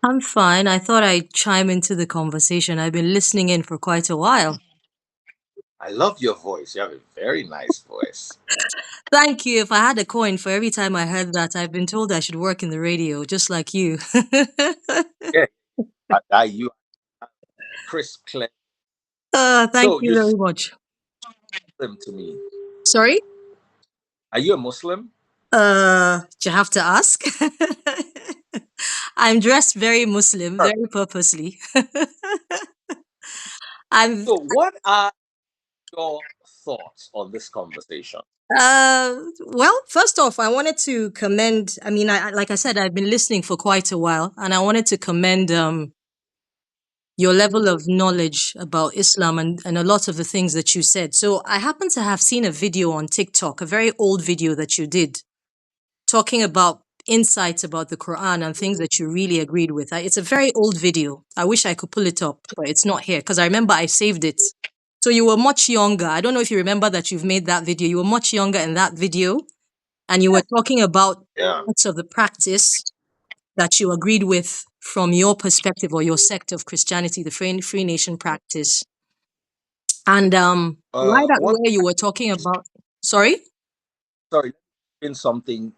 I'm fine. I thought I'd chime into the conversation. I've been listening in for quite a while. I love your voice. You have a very nice voice. Thank you. If I had a coin for every time I heard that, I've been told I should work in the radio, just like you. Yeah, you are crisp, clear. Thank So you you very much. Muslim to me. Sorry? Are you a Muslim? Do you have to ask? I'm dressed very Muslim, Sure. very purposely. I'm So what are your thoughts on this conversation? well, first off, I wanted to commend, like I said, I've been listening for quite a while, and I wanted to commend your level of knowledge about Islam and a lot of the things that you said. So I happen to have seen a video on TikTok, a very old video that you did, talking about insights about the Quran and things that you really agreed with. It's a very old video. I wish I could pull it up, but it's not here because I remember I saved it. So you were much younger. I don't know if you remember that you've made that video. You were much younger in that video, and you were talking about Yeah. parts of the practice that you agreed with from your perspective or your sect of Christianity, the Free Nation practice. And right at What? where you were talking about, sorry? Sorry, in something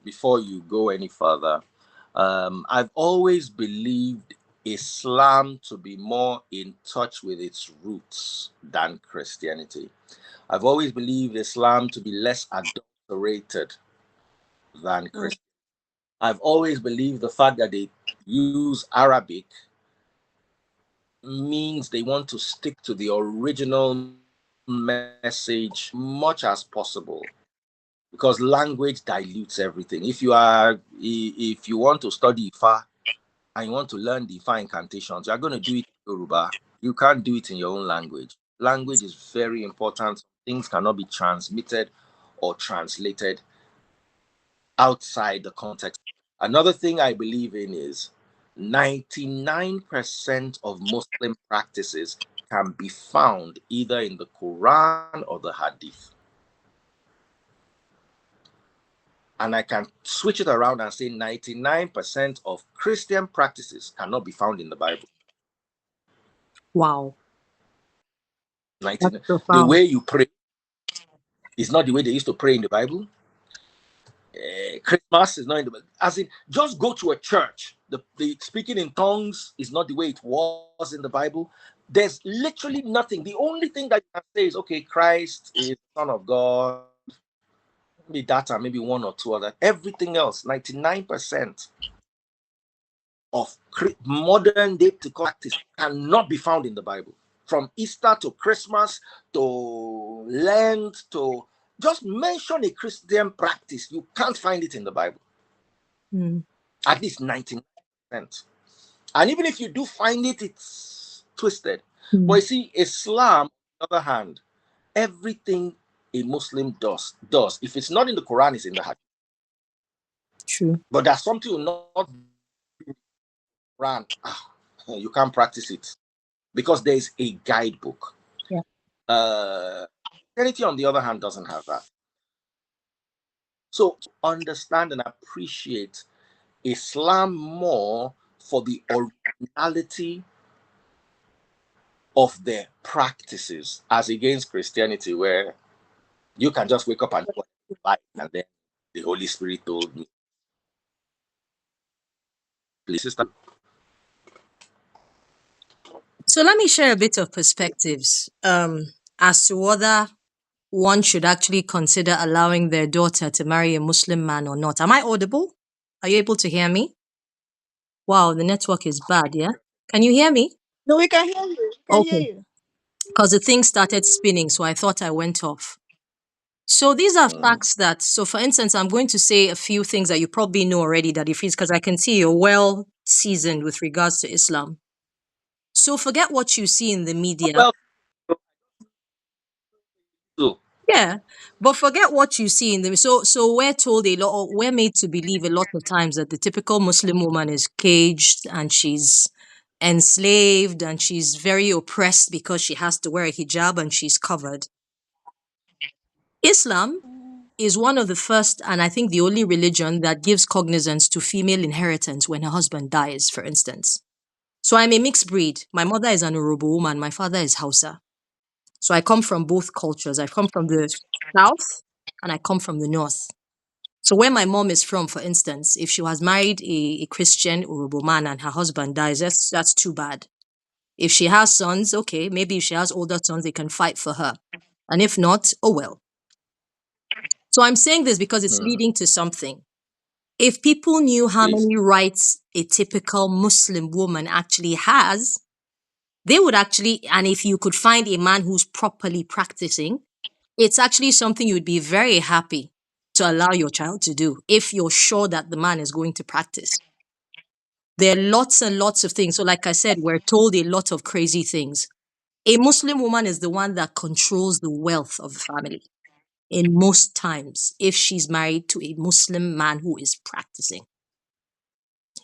before you go any further. I've always believed Islam to be more in touch with its roots than Christianity. I've always believed Islam to be less adulterated than Mm. Christianity. I've always believed the fact that they use Arabic means they want to stick to the original message much as possible because language dilutes everything. If you want to study Ifa and you want to learn the Ifa incantations, you're going to do it in Yoruba. You can't do it in your own language. Language is very important. Things cannot be transmitted or translated outside the context. Another thing I believe in is 99% of Muslim practices can be found either in the Quran or the Hadith. And I can switch it around and say 99% of Christian practices cannot be found in the Bible. Wow, that's 99. The profound. way you pray is not the way they used to pray in the Bible. Christmas is not in the Bible. As in, just go to a church. The speaking in tongues is not the way it was in the Bible. There's literally nothing. The only thing that you can say is, okay, Christ is the Son of God. Maybe that and maybe one or two other. Everything else, 99% of modern day practice cannot be found in the Bible. From Easter to Christmas to Lent to just mention a Christian practice, you can't find it in the Bible. Mm. At least 99%. And even if you do find it, it's twisted. But Mm. you see, Islam, on the other hand, everything a Muslim does. If it's not in the Quran, it's in the Hadith. True. But there's something will not be in the Quran. You can't practice it because there is a guidebook. Yeah. Christianity, on the other hand, doesn't have that. So understand and appreciate Islam more for the originality of their practices as against Christianity, where you can just wake up and do what you like, and then the Holy Spirit told me, please, sister. So let me share a bit of perspectives as to whether one should actually consider allowing their daughter to marry a Muslim man or not. Am I audible? Are you able to hear me? Wow, the network is bad, yeah? Can you hear me? No, we can hear you. We can hear Okay. you. Because the thing started spinning, so I thought I went off. So these are Mm. facts that, so for instance, I'm going to say a few things that you probably know already, Daddy Freeze, because I can see you're well seasoned with regards to Islam. So forget what you see in the media. Well, so Yeah, but forget what you see in the so we're told a lot, or we're made to believe a lot of times that the typical Muslim woman is caged and she's enslaved and she's very oppressed because she has to wear a hijab and she's covered. Islam is one of the first, and I think the only religion that gives cognizance to female inheritance when her husband dies, for instance. So I'm a mixed breed. My mother is an Urobo woman. My father is Hausa. So I come from both cultures. I come from the south and I come from the north. So where my mom is from, for instance, if she was married a Christian Urobo man and her husband dies, that's too bad. If she has sons, okay, maybe if she has older sons, they can fight for her. And if not, oh well. So I'm saying this because it's leading to something. If people knew how Please. many rights a typical Muslim woman actually has, they would actually, and if you could find a man who's properly practicing, it's actually something you'd be very happy to allow your child to do if you're sure that the man is going to practice. There are lots and lots of things. So, like I said, we're told a lot of crazy things. A Muslim woman is the one that controls the wealth of the family in most times if she's married to a Muslim man who is practicing.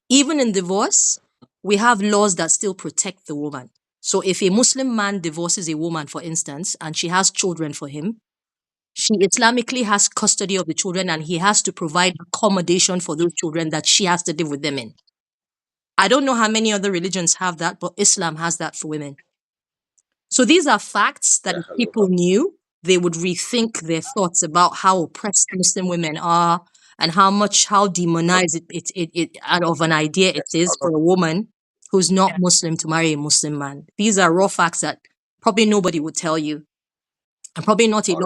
Even in divorce, we have laws that still protect the woman. So if a Muslim man divorces a woman, for instance, and she has children for him, she Islamically has custody of the children and he has to provide accommodation for those children that she has to live with them in. I don't know how many other religions have that, but Islam has that for women. So these are facts that if people knew, they would rethink their thoughts about how oppressed Muslim women are and how demonized it out of an idea it is for a woman who's not Muslim to marry a Muslim man. These are raw facts that probably nobody would tell you, and probably not a lot